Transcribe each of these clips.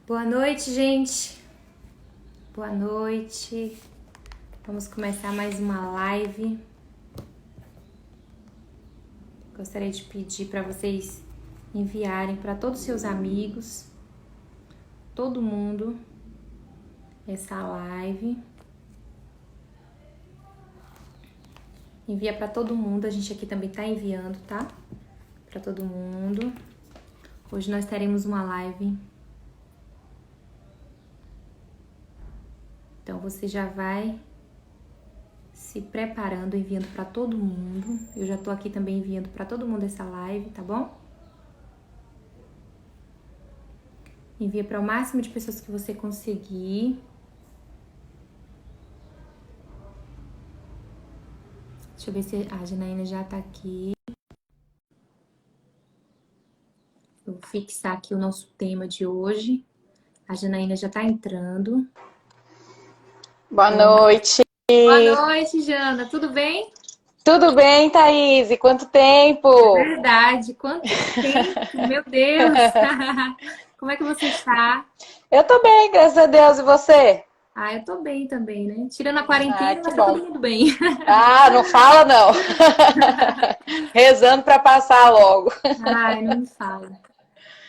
Boa noite, gente. Boa noite. Vamos começar mais uma live. Gostaria de pedir para vocês enviarem para todos os seus amigos, todo mundo, essa live. Envia para todo mundo, a gente aqui também tá enviando, tá? Para todo mundo. Hoje nós teremos uma live. Então você já vai se preparando, enviando para todo mundo. Eu já tô aqui também enviando para todo mundo essa live, tá bom? Envia para o máximo de pessoas que você conseguir. Deixa eu ver se a Janaína já tá aqui. Eu vou fixar aqui o nosso tema de hoje. A Janaína já tá entrando. Boa noite. Boa noite, Jana. Tudo bem? Tudo bem, Thaís? E quanto tempo? Verdade, quanto tempo, meu Deus! Como é que você está? Eu tô bem, graças a Deus. E você? Ah, eu tô bem também, né? Tirando a quarentena, Que mas tá todo bom. mundo bem. Ah, não fala não. Rezando para passar logo. Ai, não me fala.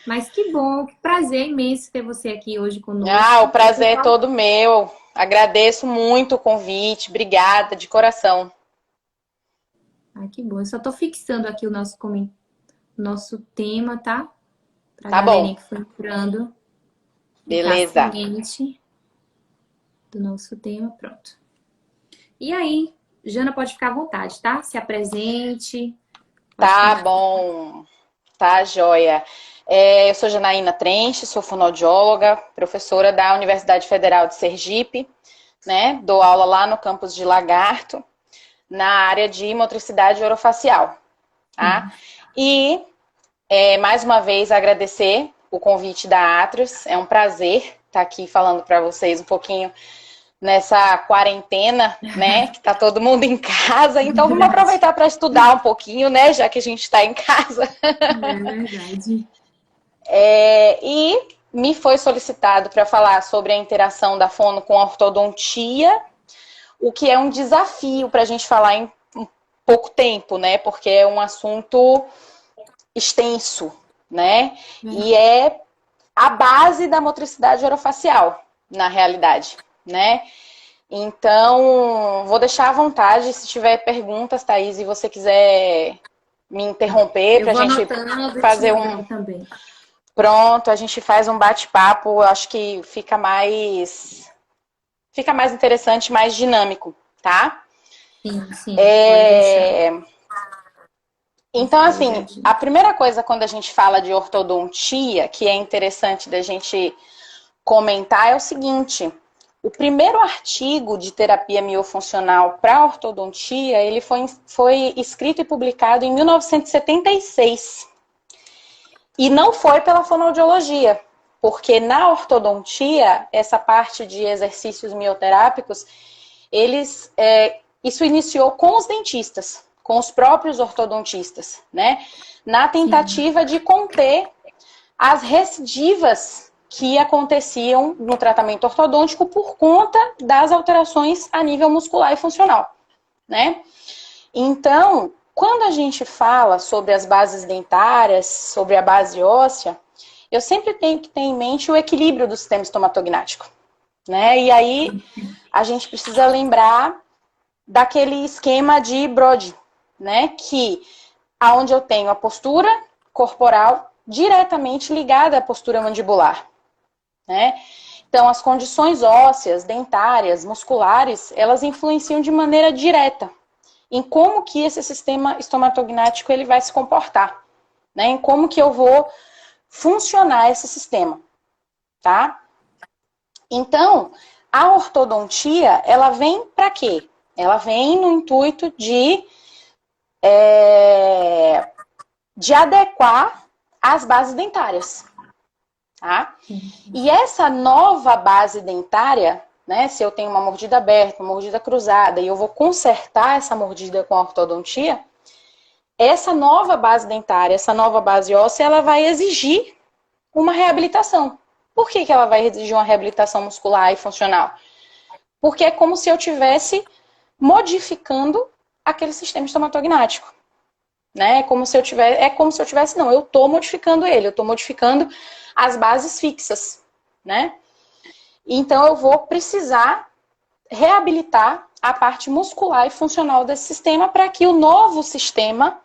Mas que bom, que prazer imenso ter você aqui hoje Ah, o conosco. prazer é todo meu. Agradeço muito o convite. Obrigada, de coração. Ah, que bom. Eu só tô fixando aqui o nosso tema, tá? Pra Tá bom. galerinha que foi entrando ficar Beleza. ciente do nosso tema. Pronto. E aí, Jana, pode ficar à vontade, tá? Se apresente. Pode Tá começar. bom. Tá, joia. Eu sou Janaína Trenche, sou fonoaudióloga, professora da Universidade Federal de Sergipe, né? Dou aula lá no campus de Lagarto, na área de motricidade orofacial, tá? E, mais uma vez, agradecer o convite da Atrius. É um prazer estar aqui falando para vocês um pouquinho nessa quarentena, né? Que tá todo mundo em casa. Então, vamos Verdade. aproveitar para estudar um pouquinho, né? Já que a gente está em casa. É verdade. E me foi solicitado para falar sobre a interação da fono com a ortodontia, o que é um desafio para a gente falar em pouco tempo, né? Porque é um assunto extenso, né? E é a base da motricidade orofacial, na realidade, né? Então, vou deixar à vontade, se tiver perguntas, Thaís, e você quiser me interromper Eu para a vou gente anotando e te fazer enviando um... também. Pronto, a gente faz um bate-papo, acho que fica mais interessante, mais dinâmico, tá? Sim, pode deixar. Vamos Então, ficar assim, ligadinho. a primeira coisa quando a gente fala de ortodontia, que é interessante da gente comentar, é o seguinte: o primeiro artigo de terapia miofuncional para ortodontia, ele foi escrito e publicado em 1976. E não foi pela fonoaudiologia, porque na ortodontia, essa parte de exercícios mioterápicos, isso iniciou com os dentistas, com os próprios ortodontistas, né? Na Sim, tentativa de conter as recidivas que aconteciam no tratamento ortodôntico por conta das alterações a nível muscular e funcional, né? Então, quando a gente fala sobre as bases dentárias, sobre a base óssea, eu sempre tenho que ter em mente o equilíbrio do sistema estomatognático, né? E aí a gente precisa lembrar daquele esquema de Brody, né? Que aonde eu tenho a postura corporal diretamente ligada à postura mandibular, né? Então, as condições ósseas, dentárias, musculares, elas influenciam de maneira direta em como que esse sistema estomatognático ele vai se comportar, né? Em como que eu vou funcionar esse sistema, tá? Então, a ortodontia, ela vem para quê? Ela vem no intuito de adequar as bases dentárias, tá? E essa nova base dentária, né, se eu tenho uma mordida aberta, uma mordida cruzada, e eu vou consertar essa mordida com a ortodontia, essa nova base dentária, essa nova base óssea, ela vai exigir uma reabilitação, Por que que ela vai exigir uma reabilitação muscular e funcional? Porque é como se eu estivesse modificando aquele sistema estomatognático, né? Não, eu estou modificando ele, eu estou modificando as bases fixas, né? Então eu vou precisar reabilitar a parte muscular e funcional desse sistema para que o novo sistema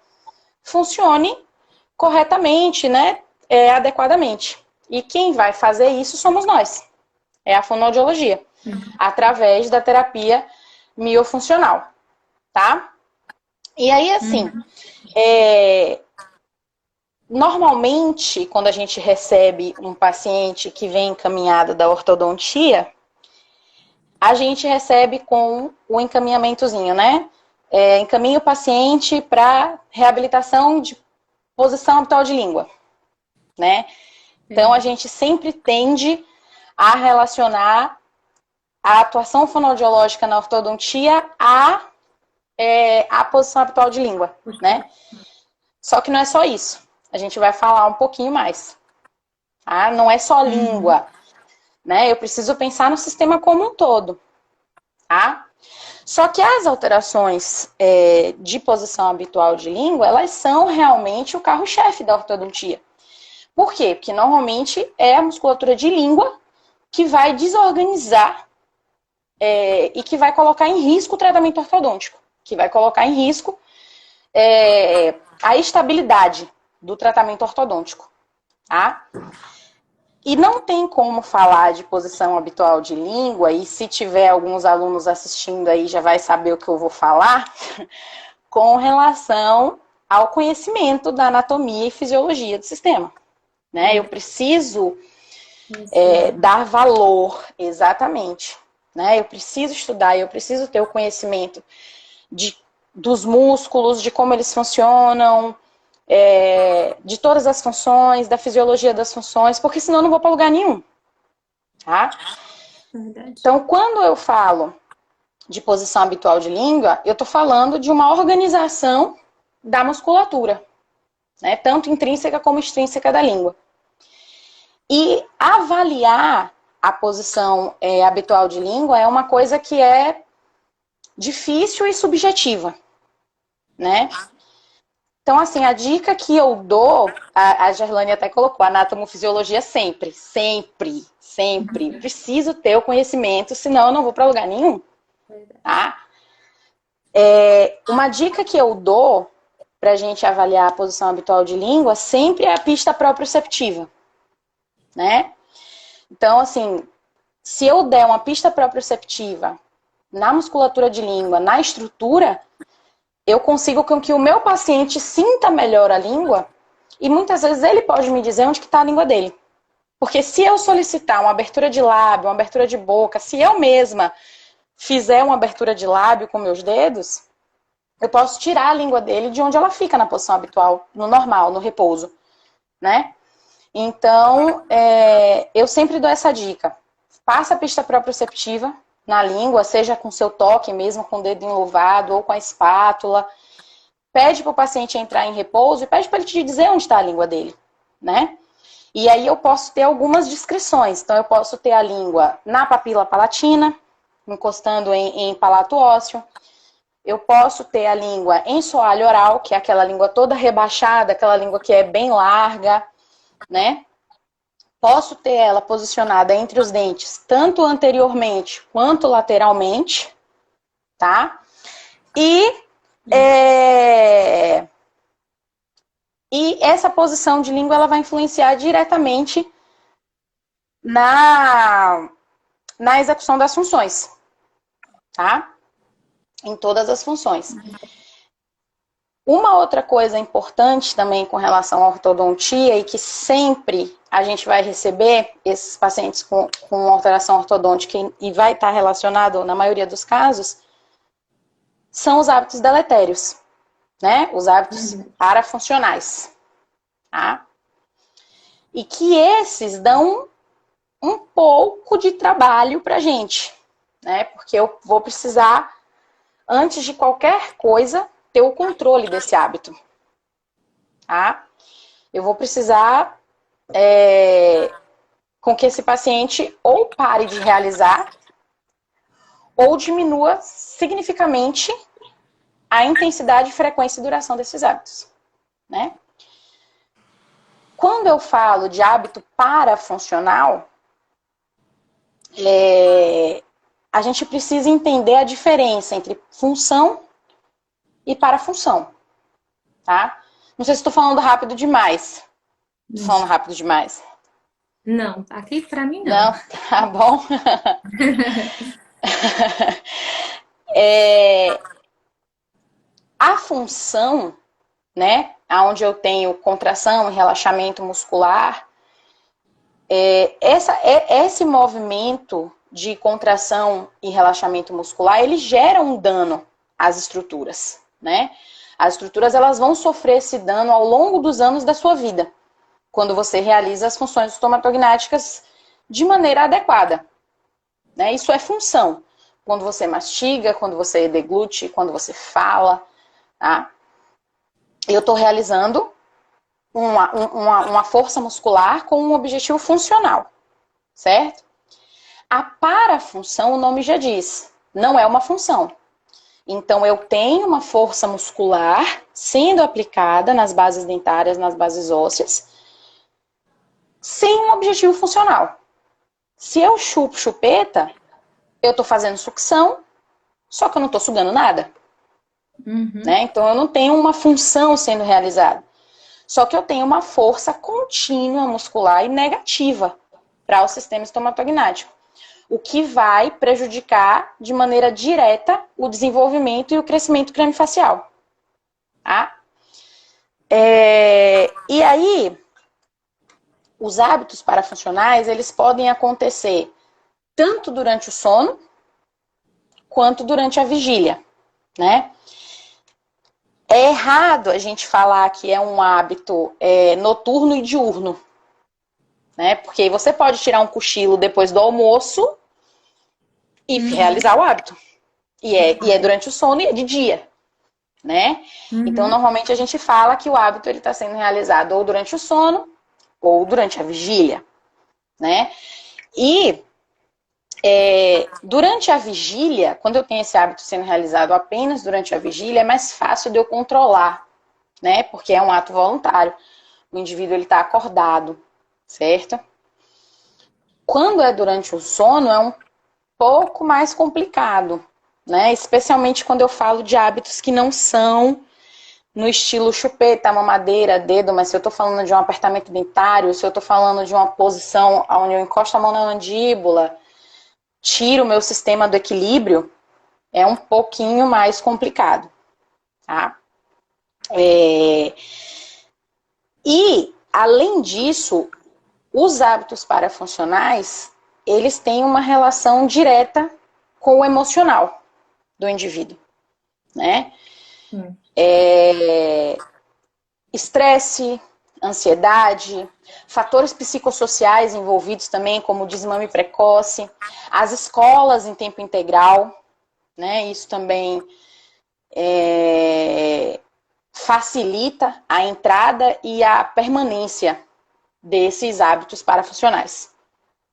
funcione corretamente, né? Adequadamente. E quem vai fazer isso somos nós. É a fonoaudiologia, através da terapia miofuncional, tá? E aí, assim, normalmente, quando a gente recebe um paciente que vem encaminhado da ortodontia, a gente recebe com o encaminhamentozinho, né? Encaminha o paciente para reabilitação de posição habitual de língua, né? Então, a gente sempre tende a relacionar a atuação fonoaudiológica na ortodontia à posição habitual de língua, né? Só que não é só isso. A gente vai falar um pouquinho mais. Tá? Não é só língua, né? Eu preciso pensar no sistema como um todo, tá? Só que as alterações de posição habitual de língua, elas são realmente o carro-chefe da ortodontia. Por quê? Porque normalmente é a musculatura de língua que vai desorganizar e que vai colocar em risco o tratamento ortodôntico, que vai colocar em risco a estabilidade do tratamento ortodôntico, tá? E não tem como falar de posição habitual de língua, e se tiver alguns alunos assistindo aí já vai saber o que eu vou falar, com relação ao conhecimento da anatomia e fisiologia do sistema, né? Eu preciso dar valor, exatamente, né? Eu preciso estudar, eu preciso ter o conhecimento dos músculos, de como eles funcionam, de todas as funções, da fisiologia das funções, porque senão eu não vou para lugar nenhum, tá? Verdade. Então, quando eu falo de posição habitual de língua, eu estou falando de uma organização da musculatura, né? Tanto intrínseca como extrínseca da língua. E avaliar a posição habitual de língua é uma coisa que é difícil e subjetiva, né? Então, assim, a dica que eu dou, a Gerlane até colocou, anatomofisiologia sempre, sempre, sempre. Preciso ter o conhecimento, senão eu não vou para lugar nenhum. Tá? Uma dica que eu dou para a gente avaliar a posição habitual de língua sempre é a pista proprioceptiva, né? Então, assim, se eu der uma pista proprioceptiva na musculatura de língua, na estrutura, eu consigo com que o meu paciente sinta melhor a língua e muitas vezes ele pode me dizer onde que está a língua dele. Porque se eu solicitar uma abertura de lábio, uma abertura de boca, se eu mesma fizer uma abertura de lábio com meus dedos, eu posso tirar a língua dele de onde ela fica na posição habitual, no normal, no repouso, né? Então, eu sempre dou essa dica. Passa a pista proprioceptiva na língua, seja com seu toque mesmo, com o dedo enluvado ou com a espátula. Pede para o paciente entrar em repouso e pede para ele te dizer onde está a língua dele, né? E aí eu posso ter algumas descrições. Então, eu posso ter a língua na papila palatina, encostando em palato ósseo. Eu posso ter a língua em soalho oral, que é aquela língua toda rebaixada, aquela língua que é bem larga, né? Posso ter ela posicionada entre os dentes, tanto anteriormente quanto lateralmente, tá? E essa posição de língua ela vai influenciar diretamente na execução das funções, tá? Em todas as funções. Uma outra coisa importante também com relação à ortodontia e que sempre a gente vai receber esses pacientes com alteração ortodôntica e vai estar relacionado na maioria dos casos, são os hábitos deletérios, né? Os hábitos parafuncionais, tá? E que esses dão um pouco de trabalho pra gente, né? Porque eu vou precisar, antes de qualquer coisa, ter o controle desse hábito, tá? Eu vou precisar com que esse paciente ou pare de realizar ou diminua significativamente a intensidade, frequência e duração desses hábitos, né? Quando eu falo de hábito parafuncional, a gente precisa entender a diferença entre função e parafunção, tá? Não sei se estou falando rápido demais. Estou falando rápido demais. Não, aqui pra mim não. Não, tá bom. A função, né, onde eu tenho contração e relaxamento muscular, esse movimento de contração e relaxamento muscular, ele gera um dano às estruturas, né? As estruturas, elas vão sofrer esse dano ao longo dos anos da sua vida, quando você realiza as funções estomatognáticas de maneira adequada, né? Isso é função. Quando você mastiga, quando você deglute, quando você fala, tá? Eu estou realizando uma força muscular com um objetivo funcional, certo? A parafunção, o nome já diz, não é uma função. Então, eu tenho uma força muscular sendo aplicada nas bases dentárias, nas bases ósseas, sem um objetivo funcional. Se eu chupo chupeta, eu estou fazendo sucção, só que eu não estou sugando nada. Né? Então, eu não tenho uma função sendo realizada. Só que eu tenho uma força contínua muscular e negativa para o sistema estomatognático, o que vai prejudicar de maneira direta o desenvolvimento e o crescimento craniofacial. Tá? E aí, os hábitos parafuncionais, eles podem acontecer tanto durante o sono, quanto durante a vigília, né? É errado a gente falar que é um hábito noturno e diurno, né? Porque você pode tirar um cochilo depois do almoço e realizar o hábito. E é durante o sono e é de dia, né? Então, normalmente a gente fala que o hábito está sendo realizado ou durante o sono ou durante a vigília, né? E durante a vigília, quando eu tenho esse hábito sendo realizado apenas durante a vigília, é mais fácil de eu controlar, né? Porque é um ato voluntário. O indivíduo está acordado, certo? Quando é durante o sono, é um pouco mais complicado, né? Especialmente quando eu falo de hábitos que não são no estilo chupeta, mamadeira, dedo, mas se eu estou falando de um apertamento dentário, se eu estou falando de uma posição onde eu encosto a mão na mandíbula, tiro o meu sistema do equilíbrio, é um pouquinho mais complicado, tá? E, além disso, os hábitos parafuncionais, eles têm uma relação direta com o emocional do indivíduo, né? Estresse, ansiedade, fatores psicossociais envolvidos também, como desmame precoce, as escolas em tempo integral, né? Isso também facilita a entrada e a permanência desses hábitos parafuncionais.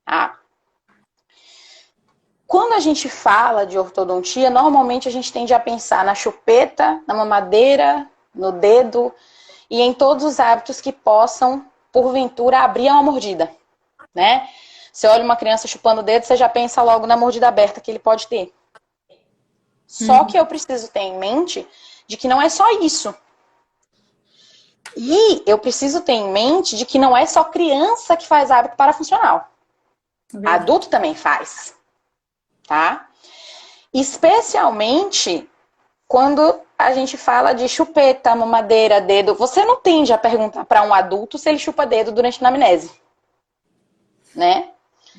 Tá? Quando a gente fala de ortodontia, normalmente a gente tende a pensar na chupeta, na mamadeira, no dedo e em todos os hábitos que possam, porventura, abrir uma mordida, né? Você olha uma criança chupando o dedo, você já pensa logo na mordida aberta que ele pode ter. Só que eu preciso ter em mente de que não é só isso. E eu preciso ter em mente de que não é só criança que faz hábito parafuncional. Adulto também faz. Tá? Especialmente quando a gente fala de chupeta, mamadeira, dedo. Você não tende a perguntar para um adulto se ele chupa dedo durante a anamnese. Né?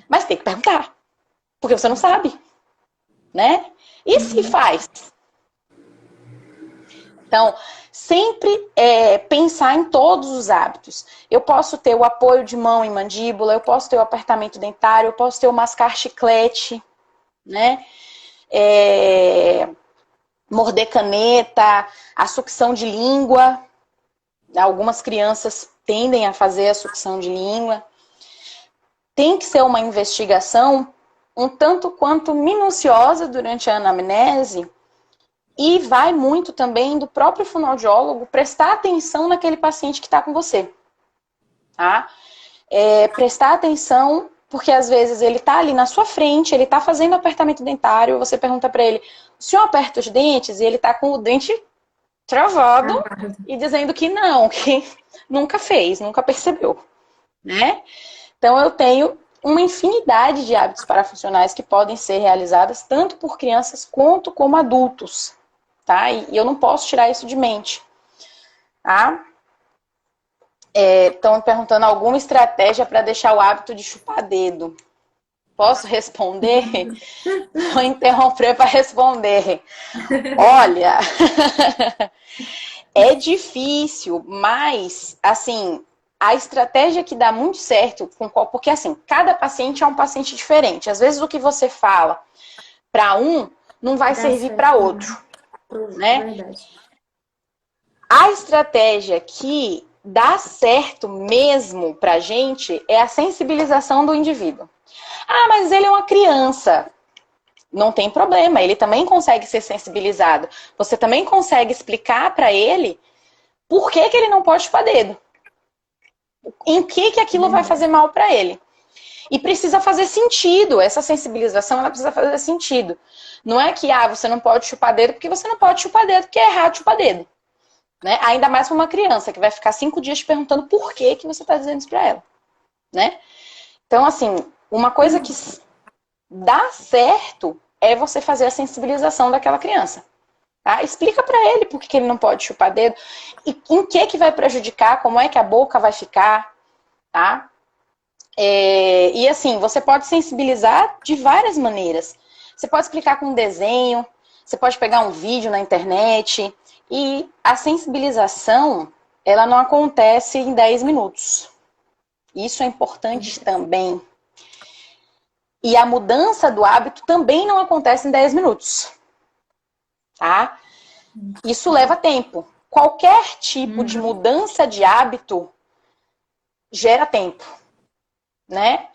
Mas tem que perguntar. Porque você não sabe. Né? E se faz? Então, sempre pensar em todos os hábitos. Eu posso ter o apoio de mão em mandíbula, eu posso ter o apertamento dentário, eu posso ter o mascar chiclete, né? Morder caneta, a sucção de língua. Algumas crianças tendem a fazer a sucção de língua. tem que ser uma investigação um tanto quanto minuciosa durante a anamnese e vai muito também do próprio fonoaudiólogo prestar atenção naquele paciente que está com você. Tá? Prestar atenção, porque às vezes ele está ali na sua frente, ele está fazendo apertamento dentário, você pergunta para ele, o senhor aperta os dentes? E ele está com o dente travado e dizendo que não, que nunca fez, nunca percebeu, né? Então eu tenho uma infinidade de hábitos parafuncionais que podem ser realizadas tanto por crianças quanto como adultos, tá? E eu não posso tirar isso de mente, tá? Estão me perguntando alguma estratégia para deixar o hábito de chupar dedo. Posso responder? Vou interromper para responder. Olha, é difícil, mas, assim, a estratégia que dá muito certo, porque, assim, cada paciente é um paciente diferente. Às vezes, o que você fala para um não vai servir para outro, né? Verdade. A estratégia que dá certo mesmo pra gente é a sensibilização do indivíduo. Ah, mas ele é uma criança. Não tem problema, ele também consegue ser sensibilizado. Você também consegue explicar para ele por que ele não pode chupar dedo. Em que aquilo vai fazer mal para ele. E precisa fazer sentido. Essa sensibilização, ela precisa fazer sentido. Não é que, você não pode chupar dedo porque você não pode chupar dedo, porque é errado chupar dedo. Né? Ainda mais para uma criança que vai ficar 5 dias te perguntando por que você está dizendo isso para ela. Né? Então, assim, uma coisa que dá certo é você fazer a sensibilização daquela criança. Tá? Explica para ele por que ele não pode chupar dedo e em que vai prejudicar, como é que a boca vai ficar. Tá? E assim, você pode sensibilizar de várias maneiras. Você pode explicar com um desenho, você pode pegar um vídeo na internet. E a sensibilização, ela não acontece em 10 minutos. Isso é importante também. E a mudança do hábito também não acontece em 10 minutos. Tá? Isso leva tempo. Qualquer tipo de mudança de hábito gera tempo. Né?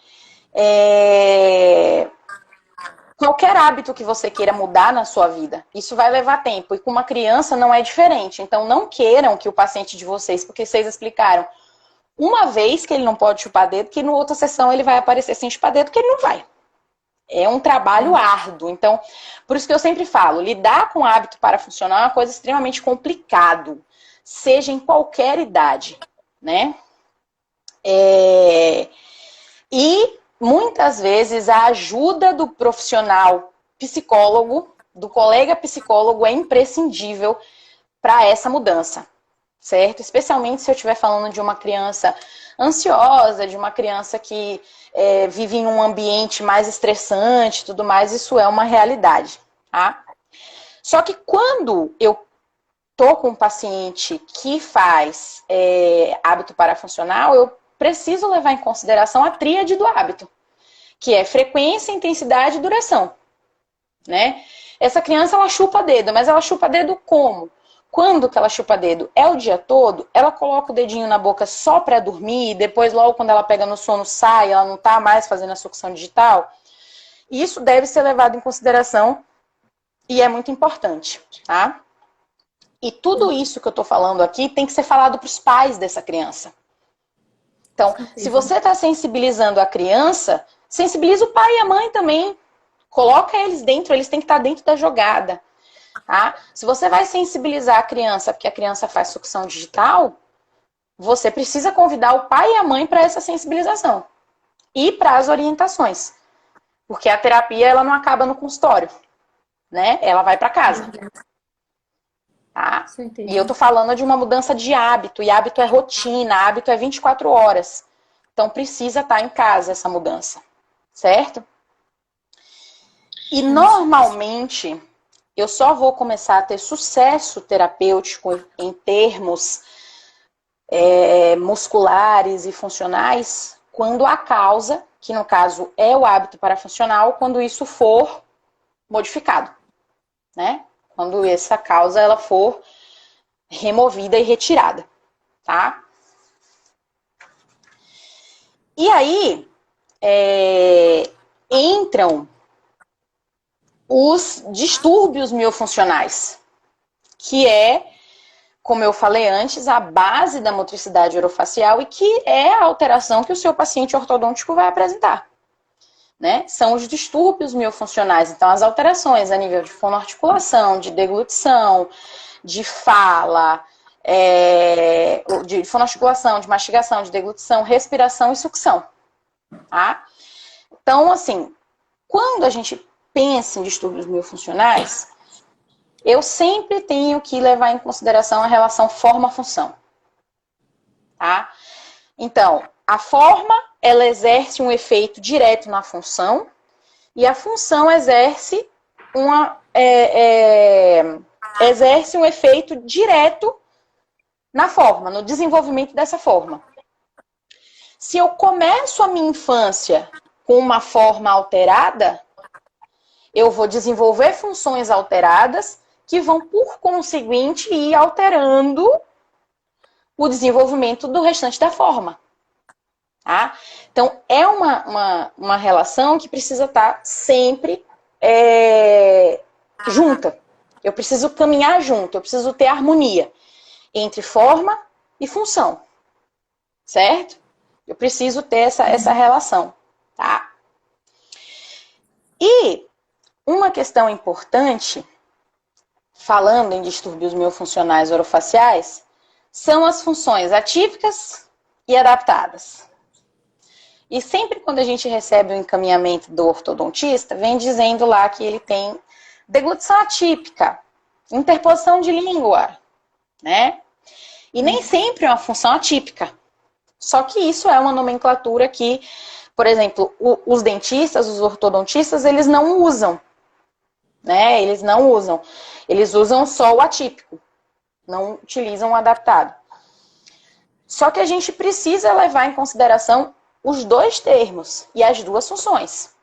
Qualquer hábito que você queira mudar na sua vida, isso vai levar tempo. E com uma criança não é diferente. Então não queiram que o paciente de vocês, porque vocês explicaram uma vez que ele não pode chupar dedo, que na outra sessão ele vai aparecer sem chupar dedo, que ele não vai. É um trabalho árduo. Então, por isso que eu sempre falo, lidar com hábito parafuncional é uma coisa extremamente complicado. Seja em qualquer idade, né? E muitas vezes a ajuda do profissional psicólogo, do colega psicólogo, é imprescindível para essa mudança, certo? Especialmente se eu estiver falando de uma criança ansiosa, de uma criança que vive em um ambiente mais estressante e tudo mais, isso é uma realidade, tá? Só que quando eu tô com um paciente que faz hábito parafuncional, eu preciso levar em consideração a tríade do hábito, que é frequência, intensidade e duração, né? Essa criança, ela chupa dedo, mas ela chupa dedo como? Quando que ela chupa dedo? É o dia todo? Ela coloca o dedinho na boca só para dormir e depois, logo quando ela pega no sono, sai, ela não tá mais fazendo a sucção digital? Isso deve ser levado em consideração e é muito importante, tá? E tudo isso que eu tô falando aqui tem que ser falado para os pais dessa criança. Então, se você está sensibilizando a criança, sensibiliza o pai e a mãe também. Coloca eles dentro, eles têm que estar dentro da jogada. Tá? Se você vai sensibilizar a criança porque a criança faz sucção digital, você precisa convidar o pai e a mãe para essa sensibilização. E para as orientações. Porque a terapia, ela não acaba no consultório. Né? Ela vai para casa. Tá? E eu tô falando de uma mudança de hábito, e hábito é rotina, hábito é 24 horas. Então precisa estar em casa essa mudança, certo? E normalmente eu só vou começar a ter sucesso terapêutico em termos musculares e funcionais quando a causa, que no caso é o hábito parafuncional, quando isso for modificado, né? Quando essa causa ela for removida e retirada, tá? E aí, entram os distúrbios miofuncionais, que é, como eu falei antes, a base da motricidade orofacial e que é a alteração que o seu paciente ortodôntico vai apresentar. Né? São os distúrbios miofuncionais, então as alterações a nível de fonoarticulação, de deglutição, de fala, de fonoarticulação, de mastigação, de deglutição, respiração e sucção. Tá? Então, assim, quando a gente pensa em distúrbios miofuncionais, eu sempre tenho que levar em consideração a relação forma-função. Tá? Então, a forma, ela exerce um efeito direto na função e a função exerce um efeito direto na forma, no desenvolvimento dessa forma. Se eu começo a minha infância com uma forma alterada, eu vou desenvolver funções alteradas que vão, por conseguinte, ir alterando o desenvolvimento do restante da forma. Tá? Então, é uma relação que precisa estar sempre junta. Eu preciso caminhar junto, eu preciso ter harmonia entre forma e função. Certo? Eu preciso ter essa relação. Tá? E uma questão importante, falando em distúrbios miofuncionais orofaciais, são as funções atípicas e adaptadas. E sempre quando a gente recebe o encaminhamento do ortodontista, vem dizendo lá que ele tem deglutição atípica, interposição de língua, né? E nem sempre é uma função atípica. Só que isso é uma nomenclatura que, por exemplo, os dentistas, os ortodontistas, eles não usam. Né? Eles não usam. Eles usam só o atípico. Não utilizam o adaptado. Só que a gente precisa levar em consideração os dois termos e as duas funções.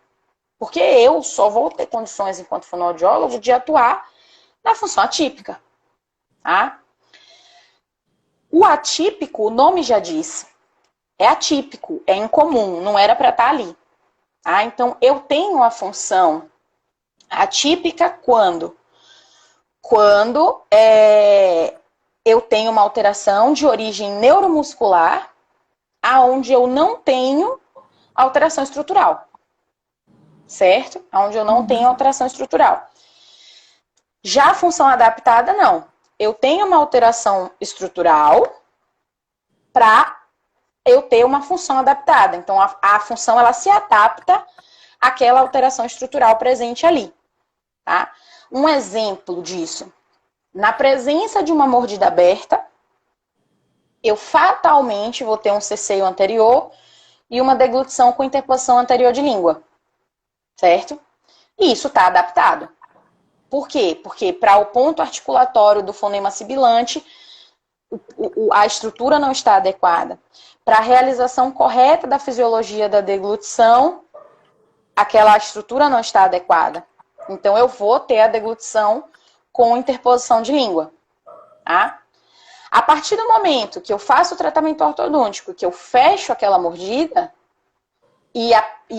Porque eu só vou ter condições, enquanto fonoaudiólogo, de atuar na função atípica. Tá? O atípico, o nome já diz, é atípico, é incomum, não era para estar ali. Tá? Então, eu tenho a função atípica quando eu tenho uma alteração de origem neuromuscular, aonde eu não tenho alteração estrutural. Certo? Onde eu não tenho alteração estrutural. Já a função adaptada, não. Eu tenho uma alteração estrutural para eu ter uma função adaptada. Então, a função, ela se adapta àquela alteração estrutural presente ali. Tá? Um exemplo disso. Na presença de uma mordida aberta, eu fatalmente vou ter um ceceio anterior e uma deglutição com interposição anterior de língua. Certo? E isso está adaptado. Por quê? Porque para o ponto articulatório do fonema sibilante, a estrutura não está adequada. Para a realização correta da fisiologia da deglutição, aquela estrutura não está adequada. Então, eu vou ter a deglutição com interposição de língua. Tá? A partir do momento que eu faço o tratamento ortodôntico, que eu fecho aquela mordida, e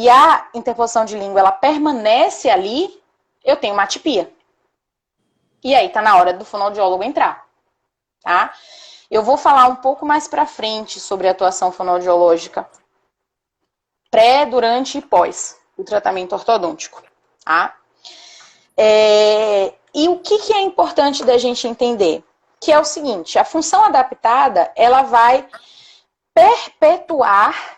a interposição de língua ela permanece ali, eu tenho uma atipia. E aí tá na hora do fonoaudiólogo entrar. Tá? Eu vou falar um pouco mais pra frente sobre a atuação fonoaudiológica pré, durante e pós o tratamento ortodôntico. Tá? E o que é importante da gente entender? Que é o seguinte, a função adaptada, ela vai perpetuar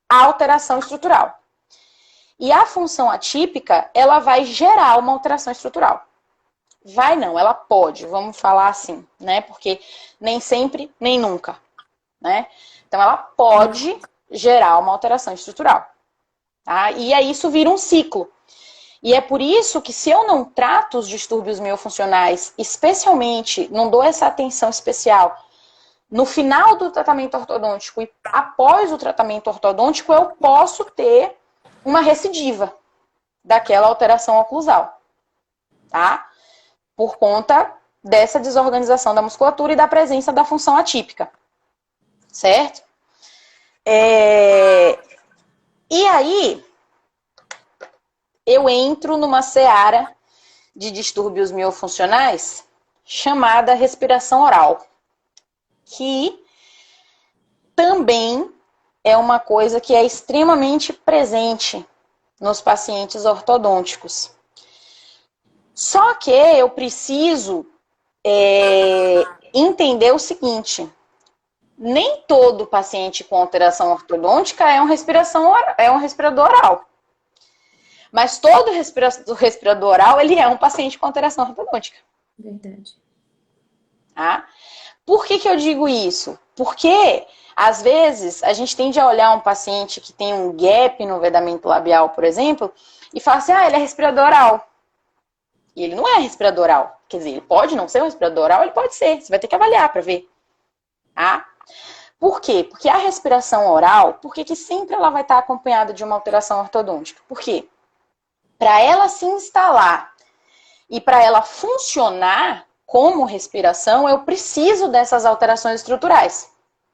a alteração estrutural. E a função atípica, ela vai gerar uma alteração estrutural. Vai não, ela pode, vamos falar assim, né? Porque nem sempre, nem nunca, né? Então, ela pode gerar uma alteração estrutural. Tá? E aí isso vira um ciclo. E é por isso que se eu não trato os distúrbios miofuncionais, especialmente, não dou essa atenção especial, no final do tratamento ortodôntico e após o tratamento ortodôntico, eu posso ter uma recidiva daquela alteração oclusal, tá? Por conta dessa desorganização da musculatura e da presença da função atípica, certo? E aí, eu entro numa seara de distúrbios miofuncionais chamada respiração oral, que também é uma coisa que é extremamente presente nos pacientes ortodônticos. Só que eu preciso entender o seguinte: nem todo paciente com alteração ortodôntica é um respirador oral. Mas todo respirador oral, ele é um paciente com alteração ortodôntica. Verdade. Tá? Por que eu digo isso? Porque, às vezes, a gente tende a olhar um paciente que tem um gap no vedamento labial, por exemplo, e fala assim, ele é respirador oral. E ele não é respirador oral. Quer dizer, ele pode não ser um respirador oral, ele pode ser. Você vai ter que avaliar para ver. Tá? Por quê? Porque a respiração oral, por que sempre ela vai estar acompanhada de uma alteração ortodôntica? Por quê? Para ela se instalar e para ela funcionar como respiração, eu preciso dessas alterações estruturais.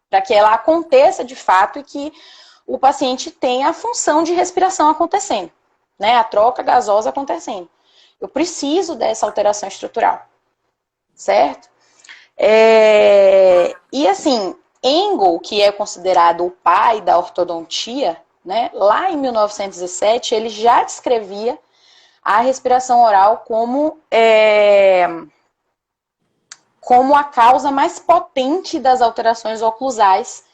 Para que ela aconteça de fato e que o paciente tenha a função de respiração acontecendo. Né? A troca gasosa acontecendo. Eu preciso dessa alteração estrutural. Certo? E assim, Engel, que é considerado o pai da ortodontia, né, lá em 1907, ele já descrevia a respiração oral como a causa mais potente das alterações oclusais,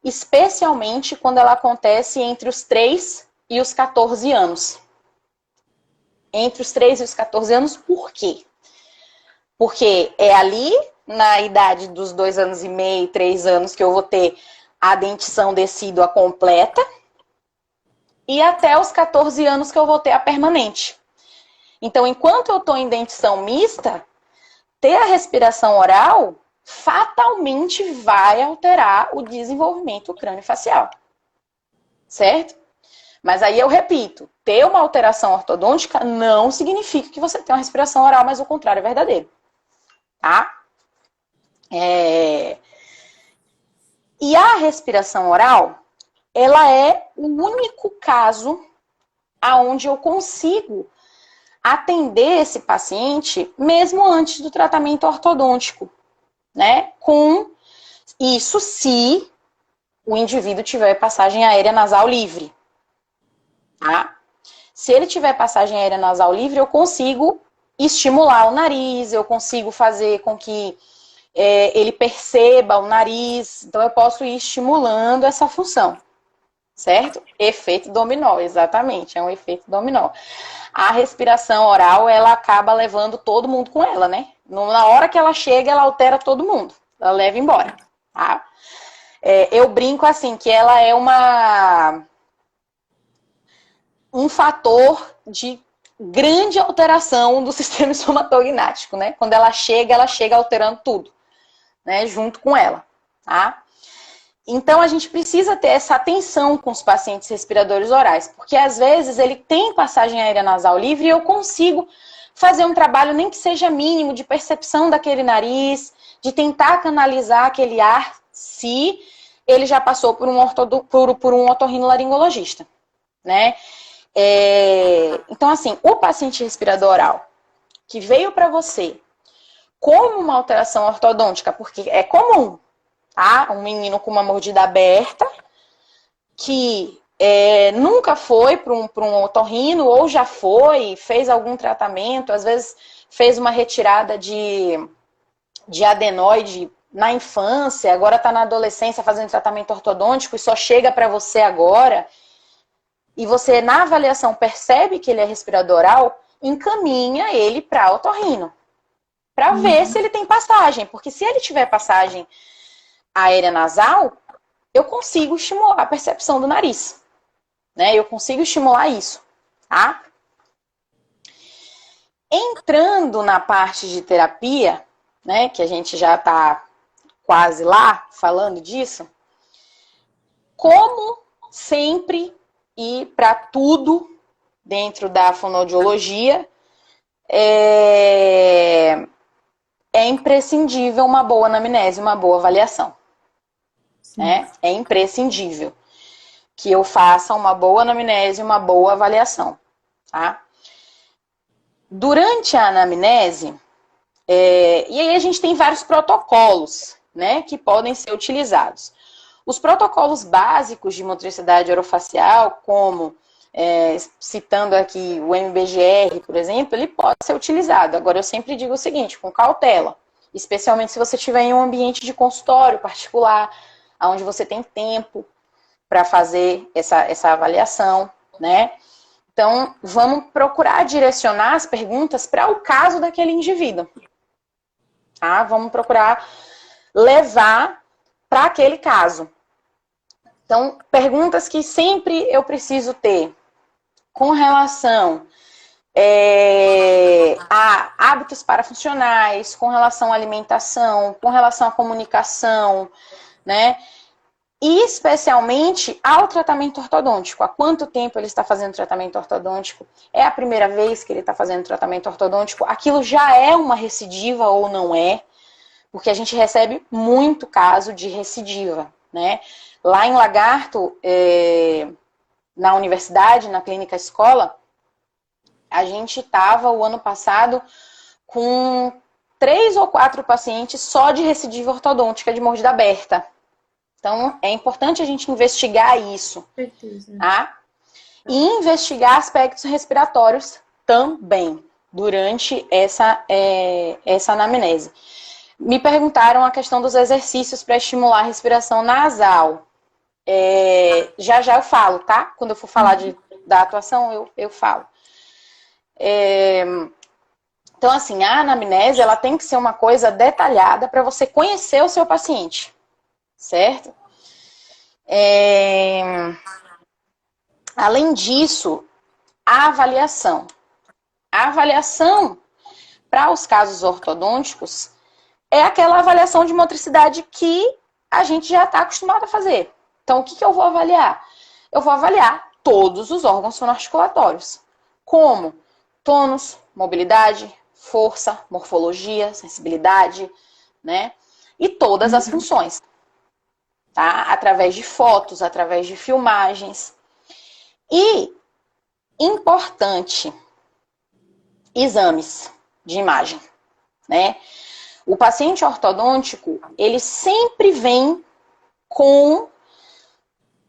especialmente quando ela acontece entre os 3 e os 14 anos. Entre os 3 e os 14 anos, por quê? Porque é ali, na idade dos 2 anos e meio, 3 anos, que eu vou ter a dentição decídua completa, e até os 14 anos que eu vou ter a permanente. Então, enquanto eu estou em dentição mista, ter a respiração oral fatalmente vai alterar o desenvolvimento crâniofacial. Certo? Mas aí eu repito, ter uma alteração ortodôntica não significa que você tem uma respiração oral, mas o contrário é verdadeiro. Tá? E a respiração oral, ela é o único caso aonde eu consigo atender esse paciente mesmo antes do tratamento ortodôntico, né? Com isso se o indivíduo tiver passagem aérea nasal livre, tá? Se ele tiver passagem aérea nasal livre, eu consigo estimular o nariz, eu consigo fazer com que ele perceba o nariz, então eu posso ir estimulando essa função, certo? Efeito dominó, exatamente, é um efeito dominó. A respiração oral, ela acaba levando todo mundo com ela, né? Na hora que ela chega, ela altera todo mundo, ela leva embora, tá? Eu brinco assim, que ela é um fator de grande alteração do sistema estomatognático, né? Quando ela chega alterando tudo, né? Junto com ela, tá? Então, a gente precisa ter essa atenção com os pacientes respiradores orais, porque às vezes ele tem passagem aérea nasal livre e eu consigo fazer um trabalho, nem que seja mínimo, de percepção daquele nariz, de tentar canalizar aquele ar, se ele já passou por um otorrinolaringologista, né? Então, assim, o paciente respirador oral que veio para você como uma alteração ortodôntica, porque é comum, tá? Um menino com uma mordida aberta que nunca foi para um otorrino ou já foi, fez algum tratamento, às vezes fez uma retirada de adenoide na infância, agora está na adolescência fazendo tratamento ortodôntico e só chega para você agora, e você na avaliação percebe que ele é respirador oral, encaminha ele para otorrino, para ver se ele tem passagem, porque se ele tiver passagem aérea nasal, eu consigo estimular a percepção do nariz, né? Eu consigo estimular isso, tá? Entrando na parte de terapia, né, que a gente já está quase lá falando disso, como sempre e para tudo dentro da fonoaudiologia, é imprescindível uma boa anamnese, uma boa avaliação. né? É imprescindível que eu faça uma boa anamnese e uma boa avaliação, tá? Durante a anamnese, e aí a gente tem vários protocolos, né, que podem ser utilizados. Os protocolos básicos de motricidade orofacial, como, citando aqui o MBGR, por exemplo, ele pode ser utilizado. Agora, eu sempre digo o seguinte, com cautela, especialmente se você estiver em um ambiente de consultório particular, onde você tem tempo para fazer essa avaliação, né? Então, vamos procurar direcionar as perguntas para o caso daquele indivíduo. Tá? Vamos procurar levar para aquele caso. Então, perguntas que sempre eu preciso ter com relação a hábitos parafuncionais, com relação à alimentação, com relação à comunicação, né? E especialmente ao tratamento ortodôntico. Há quanto tempo ele está fazendo tratamento ortodôntico? É a primeira vez que ele está fazendo tratamento ortodôntico? Aquilo já é uma recidiva ou não é? Porque a gente recebe muito caso de recidiva, né? Lá em Lagarto, na universidade, na clínica escola, a gente estava o ano passado com 3 ou 4 pacientes só de recidiva ortodôntica de mordida aberta. Então, é importante a gente investigar isso, tá? E investigar aspectos respiratórios também, durante essa anamnese. Me perguntaram a questão dos exercícios para estimular a respiração nasal. Já eu falo, tá? Quando eu for falar da atuação, eu falo. Então, assim, a anamnese, ela tem que ser uma coisa detalhada para você conhecer o seu paciente. Certo? Além disso, a avaliação. A avaliação, para os casos ortodônticos, é aquela avaliação de motricidade que a gente já está acostumado a fazer. Então, o que eu vou avaliar? Eu vou avaliar todos os órgãos fonoarticulatórios, como tônus, mobilidade, força, morfologia, sensibilidade, né? E todas as funções. Tá? Através de fotos, através de filmagens. E, importante, exames de imagem, né? O paciente ortodôntico, ele sempre vem com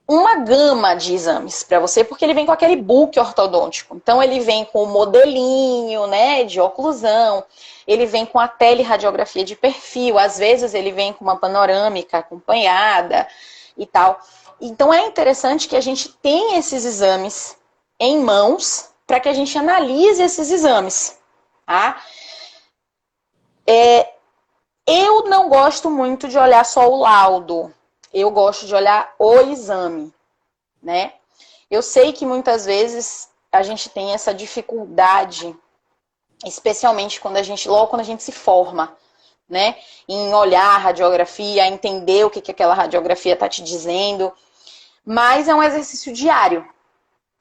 uma gama de exames para você, porque ele vem com aquele book ortodôntico. Então, ele vem com o modelinho, né, de oclusão, ele vem com a teleradiografia de perfil, às vezes ele vem com uma panorâmica acompanhada e tal. Então, é interessante que a gente tenha esses exames em mãos para que a gente analise esses exames, tá? Eu não gosto muito de olhar só o laudo. Eu gosto de olhar o exame, né? Eu sei que muitas vezes a gente tem essa dificuldade, especialmente logo quando a gente se forma, né? Em olhar a radiografia, entender o que aquela radiografia está te dizendo. Mas é um exercício diário,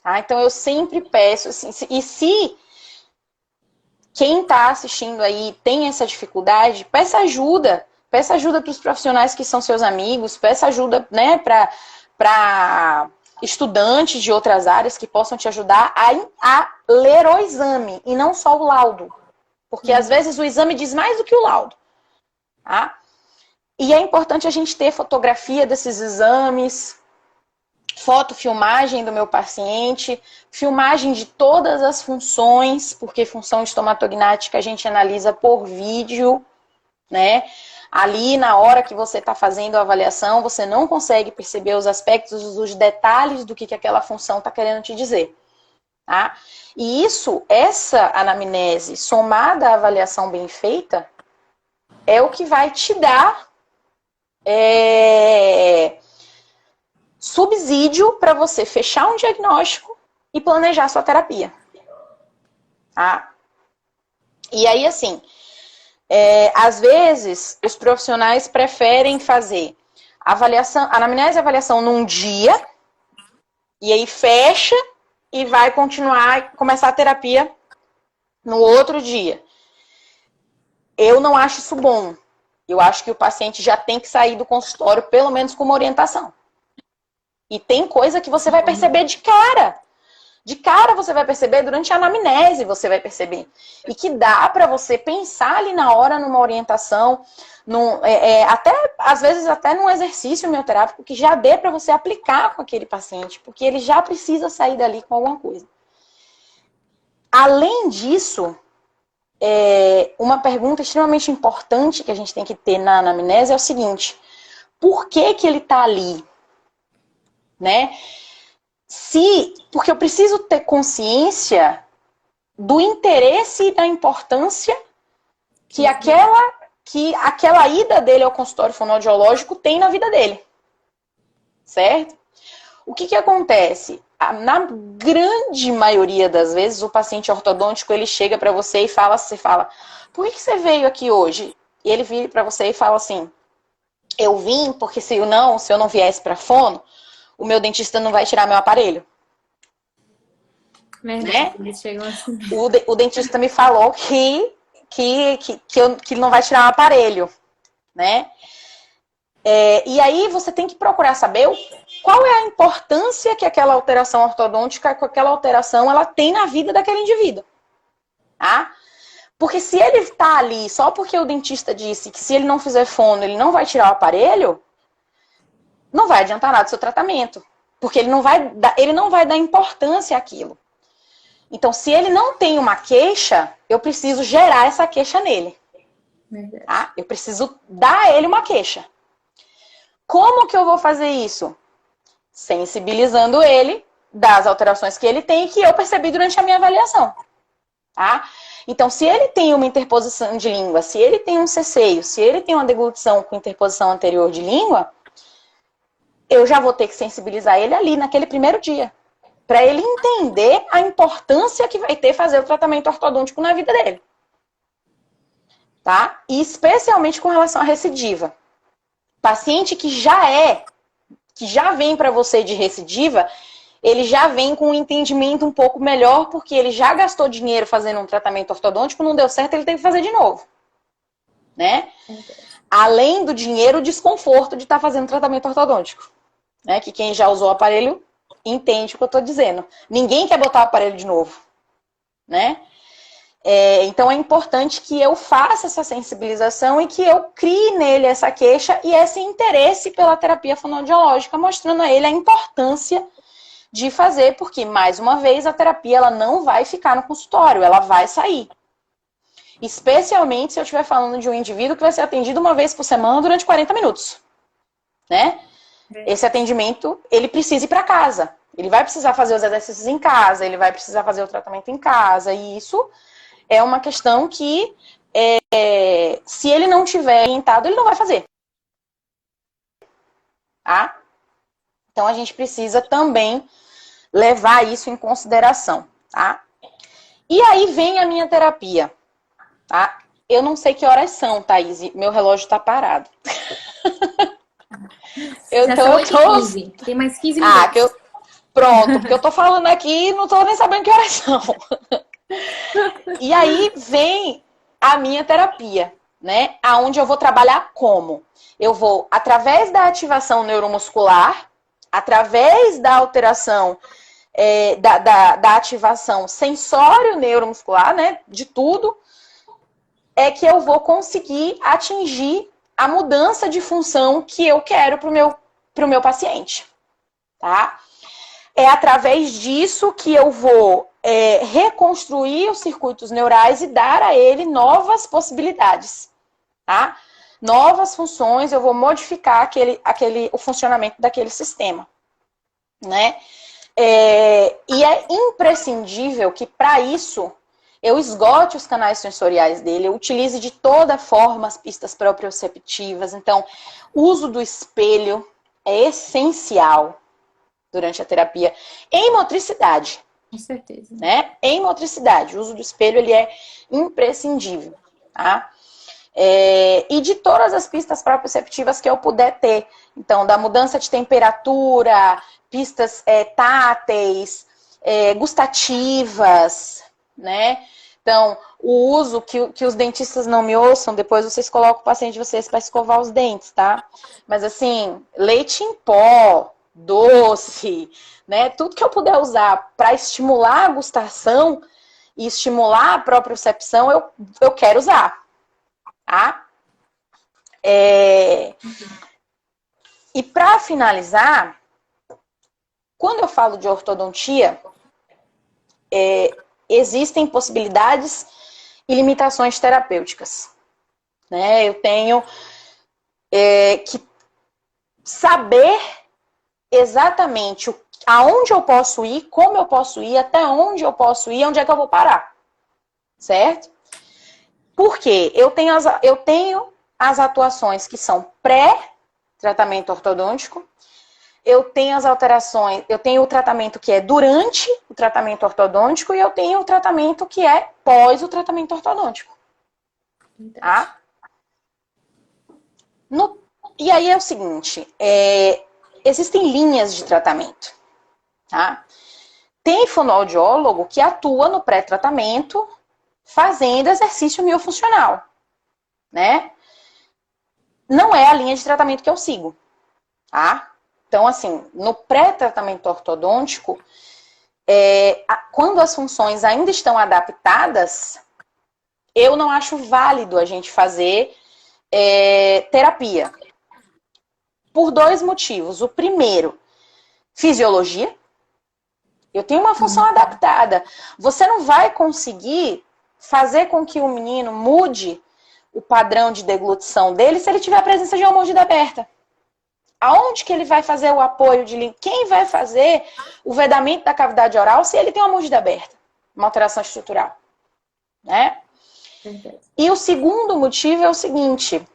tá? Então eu sempre peço, assim, e se quem está assistindo aí tem essa dificuldade, peça ajuda. Peça ajuda para os profissionais que são seus amigos, peça ajuda, né, para estudantes de outras áreas que possam te ajudar a ler o exame e não só o laudo. Porque às vezes o exame diz mais do que o laudo. Tá? E é importante a gente ter fotografia desses exames, foto, filmagem do meu paciente, filmagem de todas as funções, porque função estomatognática a gente analisa por vídeo, né? Ali, na hora que você está fazendo a avaliação, você não consegue perceber os aspectos, os detalhes do que aquela função está querendo te dizer. Tá? E essa anamnese somada à avaliação bem feita, é o que vai te dar subsídio para você fechar um diagnóstico e planejar sua terapia. Tá? E aí, assim... às vezes, os profissionais preferem fazer anamnese e avaliação num dia, e aí fecha e vai começar a terapia no outro dia. Eu não acho isso bom, Eu acho que o paciente já tem que sair do consultório, pelo menos com uma orientação. E tem coisa que você vai perceber de cara. De cara você vai perceber, durante a anamnese você vai perceber. E que dá para você pensar ali na hora numa orientação, até, às vezes até num exercício mioterápico que já dê para você aplicar com aquele paciente, porque ele já precisa sair dali com alguma coisa. Além disso, uma pergunta extremamente importante que a gente tem que ter na anamnese é o seguinte: por que que ele está ali? Né? Porque eu preciso ter consciência do interesse e da importância que aquela ida dele ao consultório fonoaudiológico tem na vida dele. Certo? O que acontece? Na grande maioria das vezes, o paciente ortodôntico, ele chega para você e fala, por que você veio aqui hoje? E ele vira para você e fala assim, eu vim porque se eu não viesse para fono, o meu dentista não vai tirar meu aparelho. Verdade, né? eles chegam assim. O dentista me falou que não vai tirar o aparelho, né? E aí você tem que procurar saber qual é a importância que aquela alteração ortodôntica, que aquela alteração, ela tem na vida daquele indivíduo, tá? Porque se ele está ali só porque o dentista disse que se ele não fizer fono, ele não vai tirar o aparelho, não vai adiantar nada do seu tratamento. Porque ele não vai dar importância àquilo. Então, se ele não tem uma queixa, eu preciso gerar essa queixa nele. Tá? Eu preciso dar a ele uma queixa. Como que eu vou fazer isso? Sensibilizando ele das alterações que ele tem e que eu percebi durante a minha avaliação. Tá? Então, se ele tem uma interposição de língua, se ele tem um ceceio, se ele tem uma deglutição com interposição anterior de língua, eu já vou ter que sensibilizar ele ali naquele primeiro dia. Para ele entender a importância que vai ter fazer o tratamento ortodôntico na vida dele. Tá? E especialmente com relação à recidiva. Paciente que já vem para você de recidiva, ele já vem com um entendimento um pouco melhor, porque ele já gastou dinheiro fazendo um tratamento ortodôntico, não deu certo, ele tem que fazer de novo. Né? Além do dinheiro, o desconforto de estar fazendo tratamento ortodôntico. Né? Que quem já usou o aparelho entende o que eu estou dizendo. Ninguém quer botar o aparelho de novo. Né? Então é importante que eu faça essa sensibilização e que eu crie nele essa queixa e esse interesse pela terapia fonoaudiológica, mostrando a ele a importância de fazer, porque, mais uma vez, a terapia ela não vai ficar no consultório, ela vai sair. Especialmente se eu estiver falando de um indivíduo que vai ser atendido uma vez por semana durante 40 minutos. Né? Esse atendimento, ele precisa ir para casa. Ele vai precisar fazer os exercícios em casa, ele vai precisar fazer o tratamento em casa. E isso é uma questão que, se ele não tiver orientado, ele não vai fazer. Tá? Então, a gente precisa também levar isso em consideração. Tá? E aí vem a minha terapia. Tá? Eu não sei que horas são, Thaís. Meu relógio está parado. Já são 8h15. Tem mais 15 minutos. Pronto, porque eu tô falando aqui e não tô nem sabendo que horas são. E aí vem a minha terapia, né? Aonde eu vou trabalhar como? Eu vou, através da ativação neuromuscular, através da alteração da ativação sensório-neuromuscular, né? De tudo, é que eu vou conseguir atingir a mudança de função que eu quero pro meu paciente. Tá? É através disso que eu vou reconstruir os circuitos neurais e dar a ele novas possibilidades. Tá? Novas funções, eu vou modificar o funcionamento daquele sistema. Né? E é imprescindível que, para isso, eu esgote os canais sensoriais dele, eu utilize de toda forma as pistas proprioceptivas. Então, o uso do espelho é essencial durante a terapia. Em motricidade. Com certeza. Né? Em motricidade. O uso do espelho ele é imprescindível. Tá? E de todas as pistas proprioceptivas que eu puder ter. Então, da mudança de temperatura, pistas táteis, gustativas, né? Então, o uso, que os dentistas não me ouçam, depois vocês colocam o paciente de vocês para escovar os dentes, tá? Mas assim, leite em pó, doce, né? Tudo que eu puder usar para estimular a gustação e estimular a propriocepção, eu quero usar, tá? E para finalizar, quando eu falo de ortodontia, existem possibilidades e limitações terapêuticas, né? Eu tenho que saber exatamente aonde eu posso ir, como eu posso ir, até onde eu posso ir, onde é que eu vou parar, certo? Porque eu tenho as atuações que são pré-tratamento ortodôntico, eu tenho as alterações, eu tenho o tratamento que é durante o tratamento ortodôntico e eu tenho o tratamento que é pós o tratamento ortodôntico. Tá? E aí é o seguinte, existem linhas de tratamento. Tá? Tem fonoaudiólogo que atua no pré-tratamento fazendo exercício miofuncional, né? Não é a linha de tratamento que eu sigo, tá? Então, assim, no pré-tratamento ortodôntico, quando as funções ainda estão adaptadas, eu não acho válido a gente fazer terapia. Por 2 motivos. O primeiro, fisiologia. Eu tenho uma função adaptada. Você não vai conseguir fazer com que o menino mude o padrão de deglutição dele se ele tiver a presença de uma mordida aberta. Aonde que ele vai fazer o apoio de língua? Quem vai fazer o vedamento da cavidade oral se ele tem uma mordida aberta? Uma alteração estrutural. Né? E o segundo motivo é o seguinte.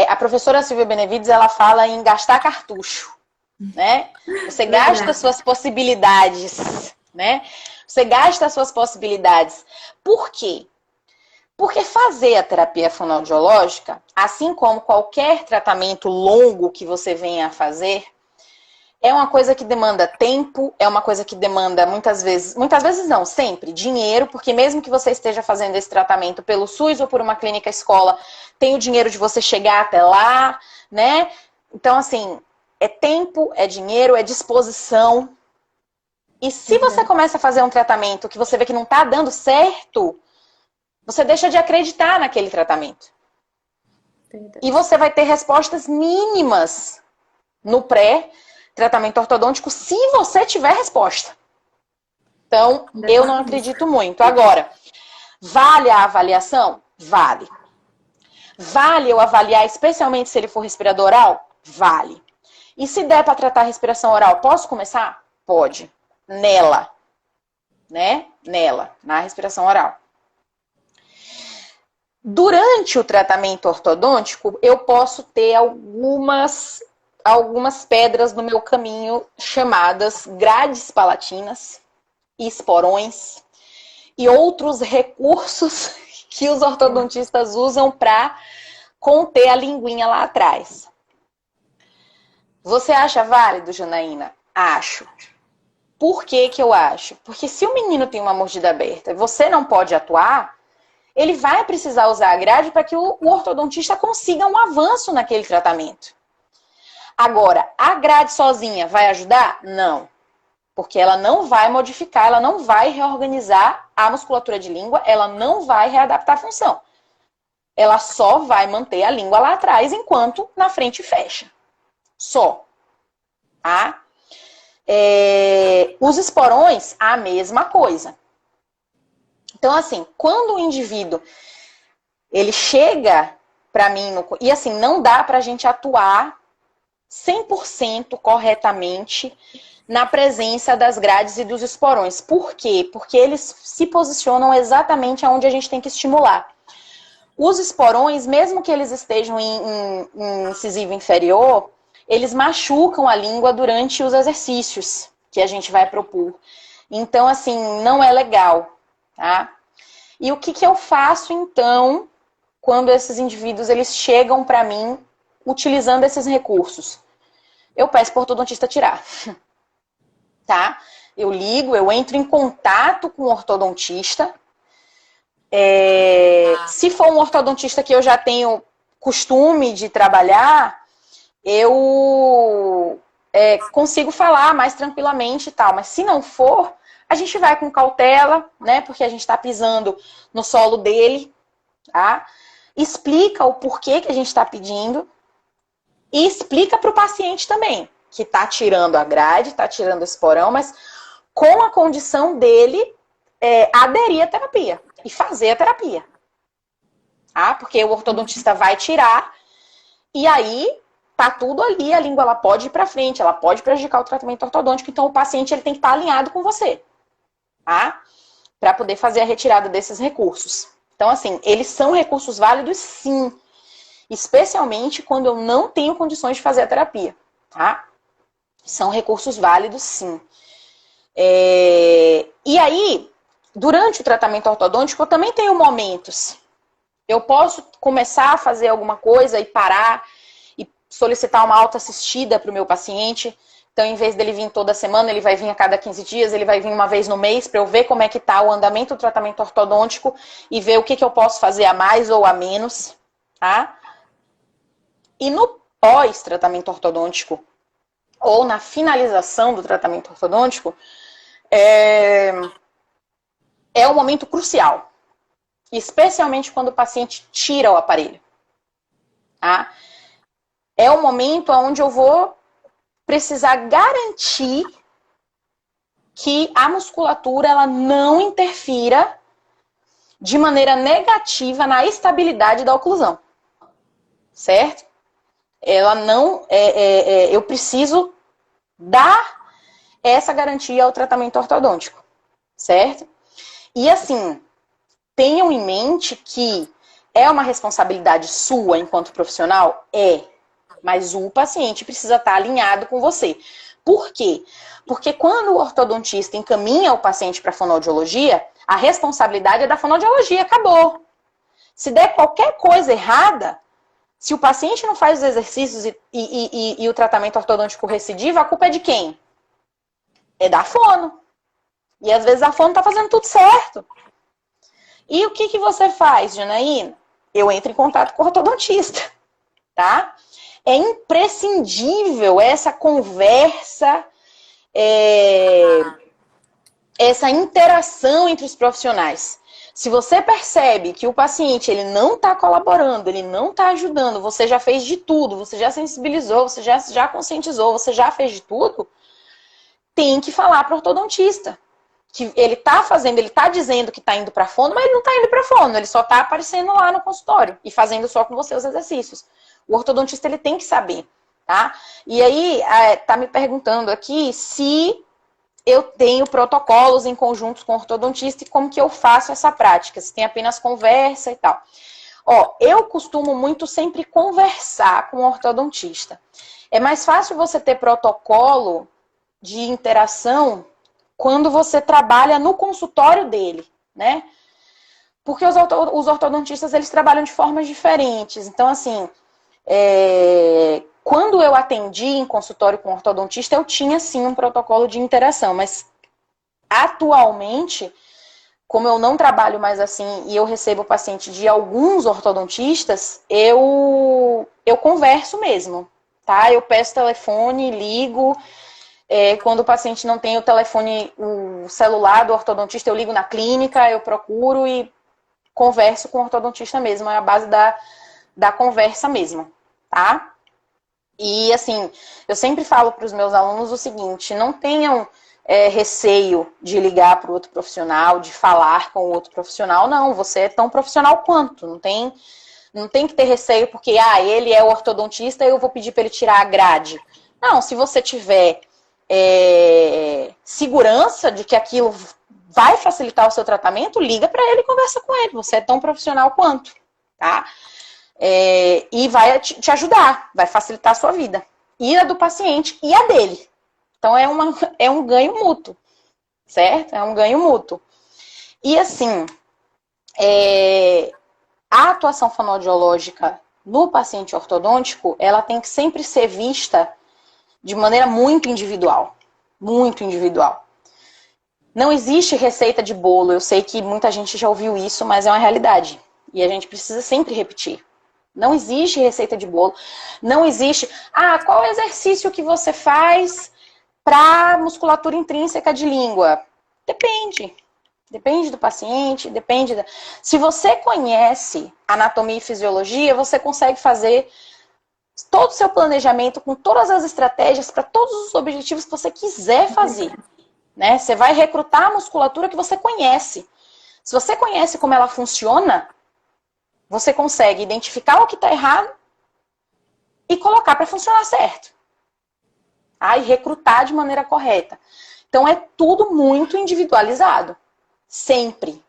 A professora Silvia Benevides, ela fala em gastar cartucho. Né? Você gasta suas possibilidades. Né? Você gasta as suas possibilidades. Por quê? Porque fazer a terapia fonoaudiológica, assim como qualquer tratamento longo que você venha a fazer, é uma coisa que demanda tempo, é uma coisa que demanda muitas vezes não, sempre, dinheiro, porque mesmo que você esteja fazendo esse tratamento pelo SUS ou por uma clínica escola, tem o dinheiro de você chegar até lá, né? Então, assim, é tempo, é dinheiro, é disposição. E se você começa a fazer um tratamento que você vê que não está dando certo, você deixa de acreditar naquele tratamento. E você vai ter respostas mínimas no pré-tratamento ortodôntico se você tiver resposta. Então, eu não acredito muito. Agora, vale a avaliação? Vale. Vale eu avaliar, especialmente se ele for respirador oral? Vale. E se der para tratar a respiração oral, posso começar? Pode. Nela. Né? Nela, na respiração oral. Durante o tratamento ortodôntico, eu posso ter algumas pedras no meu caminho chamadas grades palatinas, esporões e outros recursos que os ortodontistas usam para conter a linguinha lá atrás. Você acha válido, Janaína? Acho. Por que que eu acho? Porque se o menino tem uma mordida aberta e você não pode atuar, ele vai precisar usar a grade para que o ortodontista consiga um avanço naquele tratamento. Agora, a grade sozinha vai ajudar? Não. Porque ela não vai modificar, ela não vai reorganizar a musculatura de língua, ela não vai readaptar a função. Ela só vai manter a língua lá atrás enquanto na frente fecha. Só. Tá? Os esporões, a mesma coisa. Então, assim, quando o indivíduo ele chega para mim, e assim, não dá para a gente atuar 100% corretamente na presença das grades e dos esporões. Por quê? Porque eles se posicionam exatamente onde a gente tem que estimular. Os esporões, mesmo que eles estejam em incisivo inferior, eles machucam a língua durante os exercícios que a gente vai propor. Então, assim, não é legal. Tá? E o que eu faço, então, quando esses indivíduos eles chegam para mim utilizando esses recursos? Eu peço para o ortodontista tirar. Tá? Eu ligo, eu entro em contato com o ortodontista, Se for um ortodontista que eu já tenho costume de trabalhar, eu consigo falar mais tranquilamente e tal. Mas se não for, a gente vai com cautela, né? Porque a gente está pisando no solo dele, tá? Explica o porquê que a gente está pedindo e explica para o paciente também que está tirando a grade, está tirando esse porão, mas com a condição dele aderir à terapia e fazer a terapia. Tá? Porque o ortodontista vai tirar e aí tá tudo ali, a língua ela pode ir para frente, ela pode prejudicar o tratamento ortodôntico, então o paciente ele tem que estar alinhado com você, tá? Para poder fazer a retirada desses recursos. Então, assim, eles são recursos válidos, sim. Especialmente quando eu não tenho condições de fazer a terapia, tá? São recursos válidos, sim. E aí, durante o tratamento ortodôntico, eu também tenho momentos. Eu posso começar a fazer alguma coisa e parar e solicitar uma alta assistida para o meu paciente. Então, em vez dele vir toda semana, ele vai vir a cada 15 dias, ele vai vir uma vez no mês para eu ver como é que está o andamento do tratamento ortodôntico e ver o que eu posso fazer a mais ou a menos, tá? E no pós-tratamento ortodôntico, ou na finalização do tratamento ortodôntico, é um momento crucial. Especialmente quando o paciente tira o aparelho. Tá? É um momento onde eu vou precisar garantir que a musculatura ela não interfira de maneira negativa na estabilidade da oclusão. Certo? Ela não. Eu preciso dar essa garantia ao tratamento ortodôntico. Certo? E assim, tenham em mente que é uma responsabilidade sua enquanto profissional? Mas o paciente precisa estar alinhado com você. Por quê? Porque quando o ortodontista encaminha o paciente para a fonoaudiologia, a responsabilidade é da fonoaudiologia, acabou. Se der qualquer coisa errada, se o paciente não faz os exercícios e o tratamento ortodôntico recidiva, a culpa é de quem? É da fono. E às vezes a fono está fazendo tudo certo. E o que você faz, Janaína? Eu entro em contato com o ortodontista, tá? É imprescindível essa conversa, essa interação entre os profissionais. Se você percebe que o paciente ele não está colaborando, ele não está ajudando, você já fez de tudo, você já sensibilizou, você já conscientizou, você já fez de tudo, tem que falar para o ortodontista. Que ele está fazendo, ele está dizendo que está indo para fono, mas ele não está indo para fono, ele só está aparecendo lá no consultório e fazendo só com você os exercícios. O ortodontista ele tem que saber, tá? E aí, tá me perguntando aqui se eu tenho protocolos em conjunto com o ortodontista e como que eu faço essa prática, se tem apenas conversa e tal. Ó, eu costumo muito sempre conversar com o ortodontista. É mais fácil você ter protocolo de interação quando você trabalha no consultório dele, né? Porque os ortodontistas, eles trabalham de formas diferentes. Então, assim, quando eu atendi em consultório com ortodontista, eu tinha, sim, um protocolo de interação. Mas, atualmente, como eu não trabalho mais assim e eu recebo paciente de alguns ortodontistas, eu converso mesmo, tá? Eu peço telefone, ligo... quando o paciente não tem o telefone, o celular do ortodontista, eu ligo na clínica, eu procuro e converso com o ortodontista mesmo. É a base da conversa mesmo, tá? E assim, eu sempre falo para os meus alunos o seguinte, não tenham receio de ligar para o outro profissional, de falar com o outro profissional. Não, você é tão profissional quanto. Não tem que ter receio porque ele é o ortodontista e eu vou pedir para ele tirar a grade. Não, se você tiver... segurança de que aquilo vai facilitar o seu tratamento, liga para ele e conversa com ele. Você é tão profissional quanto, tá? E vai te ajudar, vai facilitar a sua vida. E a do paciente e a dele. Então é um ganho mútuo, certo? É um ganho mútuo. E assim, a atuação fonoaudiológica no paciente ortodôntico, ela tem que sempre ser vista de maneira muito individual. Muito individual. Não existe receita de bolo. Eu sei que muita gente já ouviu isso, mas é uma realidade. E a gente precisa sempre repetir. Não existe receita de bolo. Não existe... qual é o exercício que você faz para musculatura intrínseca de língua? Depende. Depende do paciente, depende da... Se você conhece anatomia e fisiologia, você consegue fazer todo o seu planejamento com todas as estratégias para todos os objetivos que você quiser fazer. Né? Você vai recrutar a musculatura que você conhece. Se você conhece como ela funciona, você consegue identificar o que está errado e colocar para funcionar certo. E recrutar de maneira correta. Então é tudo muito individualizado. Sempre.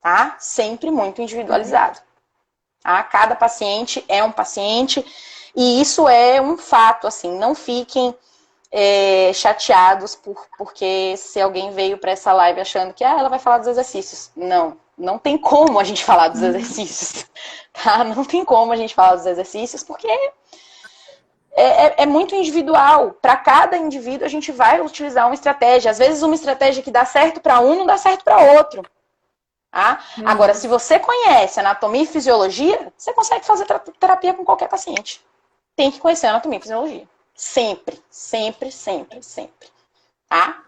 Tá? Sempre muito individualizado. Tá? Cada paciente é um paciente e isso é um fato, assim. Não fiquem chateados porque se alguém veio para essa live achando que ela vai falar dos exercícios. Não tem como a gente falar dos exercícios. Tá? Não tem como a gente falar dos exercícios porque é muito individual. Para cada indivíduo a gente vai utilizar uma estratégia. Às vezes uma estratégia que dá certo para um não dá certo para outro. Tá? Agora, se você conhece anatomia e fisiologia, você consegue fazer terapia com qualquer paciente. Tem que conhecer anatomia e fisiologia. Sempre, sempre, sempre, sempre. Tá?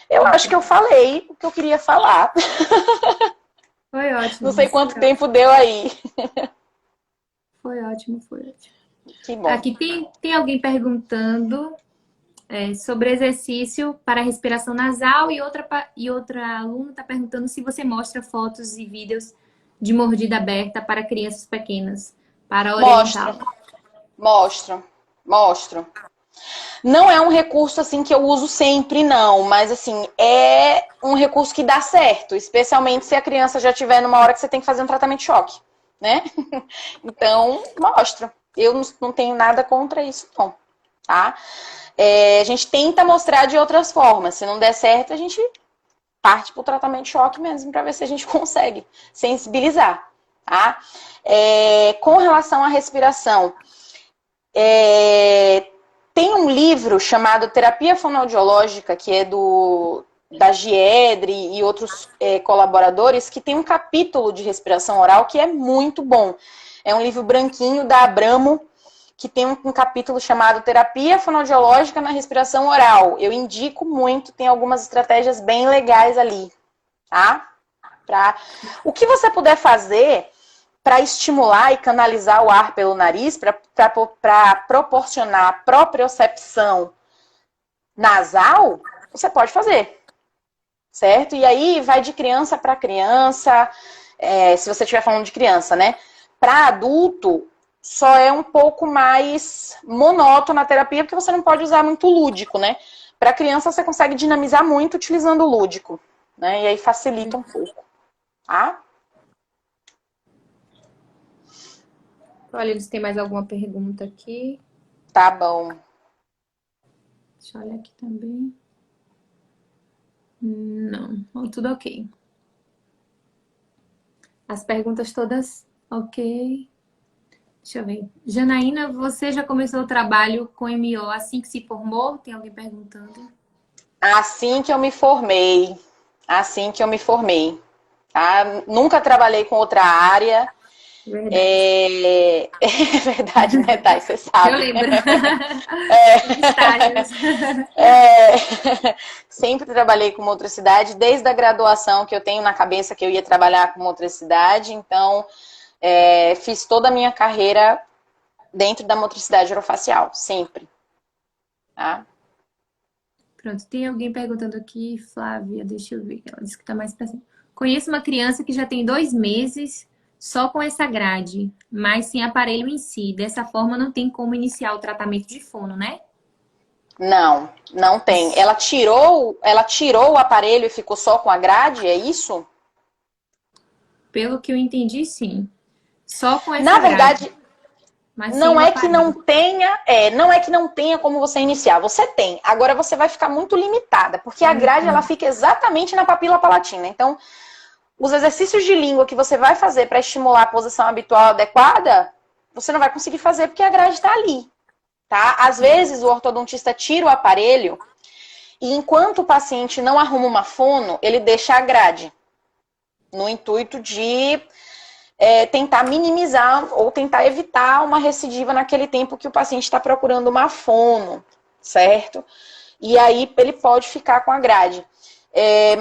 Eu acho que eu falei o que eu queria falar. Foi ótimo. Não sei quanto tempo deu aí. Foi ótimo, foi ótimo. Que bom. Aqui tem alguém perguntando sobre exercício para respiração nasal e outra aluna está perguntando se você mostra fotos e vídeos de mordida aberta para crianças pequenas, para orientar. Mostro. Não é um recurso assim que eu uso sempre, não, mas assim, é um recurso que dá certo, especialmente se a criança já estiver numa hora que você tem que fazer um tratamento de choque, né? Então, mostro. Eu não tenho nada contra isso, não, tá? A gente tenta mostrar de outras formas. Se não der certo, a gente parte para o tratamento de choque mesmo, para ver se a gente consegue sensibilizar, tá? Com relação à respiração, tem um livro chamado Terapia Fonoaudiológica, que é da Giedre e outros colaboradores, que tem um capítulo de respiração oral que é muito bom. É um livro branquinho da Abramo, que tem um capítulo chamado Terapia Fonoaudiológica na Respiração Oral. Eu indico muito, tem algumas estratégias bem legais ali, tá? O que você puder fazer para estimular e canalizar o ar pelo nariz, para proporcionar a propriocepção nasal, você pode fazer, certo? E aí vai de criança para criança, se você estiver falando de criança, né? Para adulto, só é um pouco mais monótono a terapia, porque você não pode usar muito lúdico, né? Para criança, você consegue dinamizar muito utilizando o lúdico, né? E aí facilita um pouco, tá? Olha, se tem mais alguma pergunta aqui. Tá bom. Deixa eu olhar aqui também. Não, tudo ok. As perguntas todas ok. Deixa eu ver. Janaína, você já começou o trabalho com MO assim que se formou? Tem alguém perguntando? Assim que eu me formei. Tá? Nunca trabalhei com outra área. Verdade. É verdade, né, Thay? Você sabe. Eu lembro. Sempre trabalhei com motricidade, desde a graduação que eu tenho na cabeça que eu ia trabalhar com motricidade, então fiz toda a minha carreira dentro da motricidade orofacial, sempre. Tá? Pronto, tem alguém perguntando aqui, Flávia, deixa eu ver, ela disse que tá mais pra cima. Conheço uma criança que já tem 2 meses só com essa grade, mas sem aparelho em si. Dessa forma, não tem como iniciar o tratamento de fono, né? Não tem. Ela tirou o aparelho e ficou só com a grade, é isso? Pelo que eu entendi, sim. Só com essa Na verdade, grade. Mas não sem é o que aparelho. não é que não tenha como você iniciar. Você tem. Agora você vai ficar muito limitada, porque a grade ela fica exatamente na papila palatina. Então, os exercícios de língua que você vai fazer para estimular a posição habitual adequada, você não vai conseguir fazer porque a grade está ali, tá? Às vezes o ortodontista tira o aparelho E enquanto o paciente não arruma uma fono, ele deixa a grade, no intuito de tentar minimizar ou tentar evitar uma recidiva naquele tempo que o paciente está procurando uma fono, certo? E aí ele pode ficar com a grade.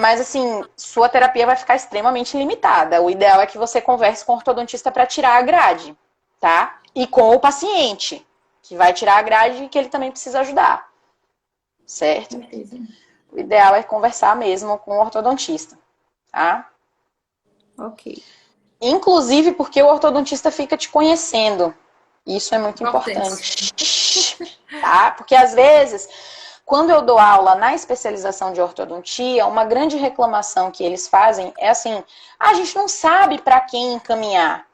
Mas assim, sua terapia vai ficar extremamente limitada. O ideal é que você converse com o ortodontista para tirar a grade, tá? E com o paciente, que vai tirar a grade e que ele também precisa ajudar, certo? O ideal é conversar mesmo com o ortodontista, tá? Ok. Inclusive porque o ortodontista fica te conhecendo. Isso é muito importante. Tá? Porque às vezes, quando eu dou aula na especialização de ortodontia, uma grande reclamação que eles fazem é assim: a gente não sabe para quem encaminhar.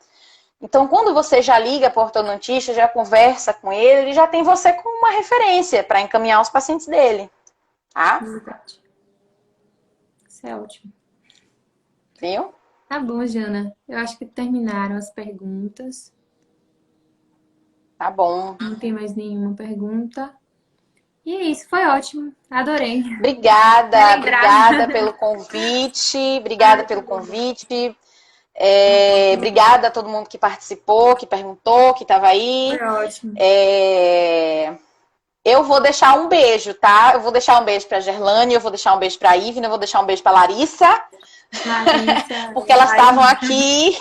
Então, quando você já liga para o ortodontista, já conversa com ele, ele já tem você como uma referência para encaminhar os pacientes dele. Tá? Verdade. Isso é ótimo. Viu? Tá bom, Jana. Eu acho que terminaram as perguntas. Tá bom. Não tem mais nenhuma pergunta. E é isso, foi ótimo. Adorei. Obrigada pelo convite. Obrigada pelo convite. Obrigada a todo mundo que participou, que perguntou, que estava aí. Foi ótimo. Eu vou deixar um beijo, tá? Eu vou deixar um beijo para Gerlane, eu vou deixar um beijo para Ivna, eu vou deixar um beijo para Larissa. Porque elas estavam aqui.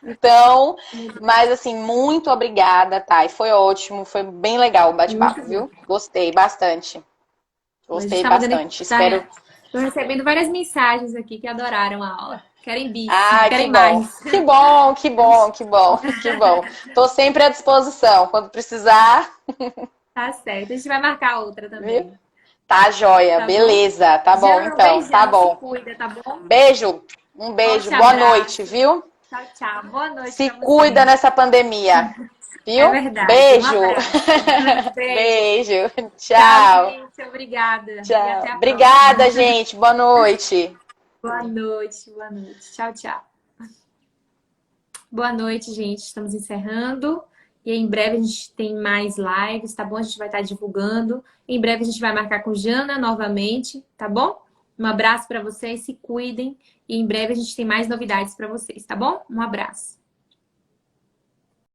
Então, mas assim, muito obrigada, tá? E foi ótimo, foi bem legal o bate-papo, viu? Gostei bastante. Gostei bastante. Espero. Estou recebendo várias mensagens aqui que adoraram a aula. Querem bicho, querem que bom. mais. Que bom, que bom, que bom, que bom. Tô sempre à disposição. Quando precisar. Tá certo. A gente vai marcar outra também. Viu? Tá joia, Tá beleza. Bom? Tá bom, Jana, então. beijão, Tá bom. se cuida, tá bom? Beijo. Um beijo. Forte Boa abraço. noite, viu? Tchau, tchau. Boa noite. Se cuida nessa pandemia. Viu? É verdade. Beijo. Um Beijo. Tchau, Tchau. gente. Obrigada. Tchau. E até a Obrigada, próxima. gente. Boa noite. Boa noite. Boa noite. Tchau, tchau. Boa noite, gente. Estamos encerrando. E em breve a gente tem mais lives, tá bom? A gente vai estar divulgando. Em breve a gente vai marcar com Jana novamente, tá bom? Um abraço para vocês, se cuidem. E em breve a gente tem mais novidades para vocês, tá bom? Um abraço.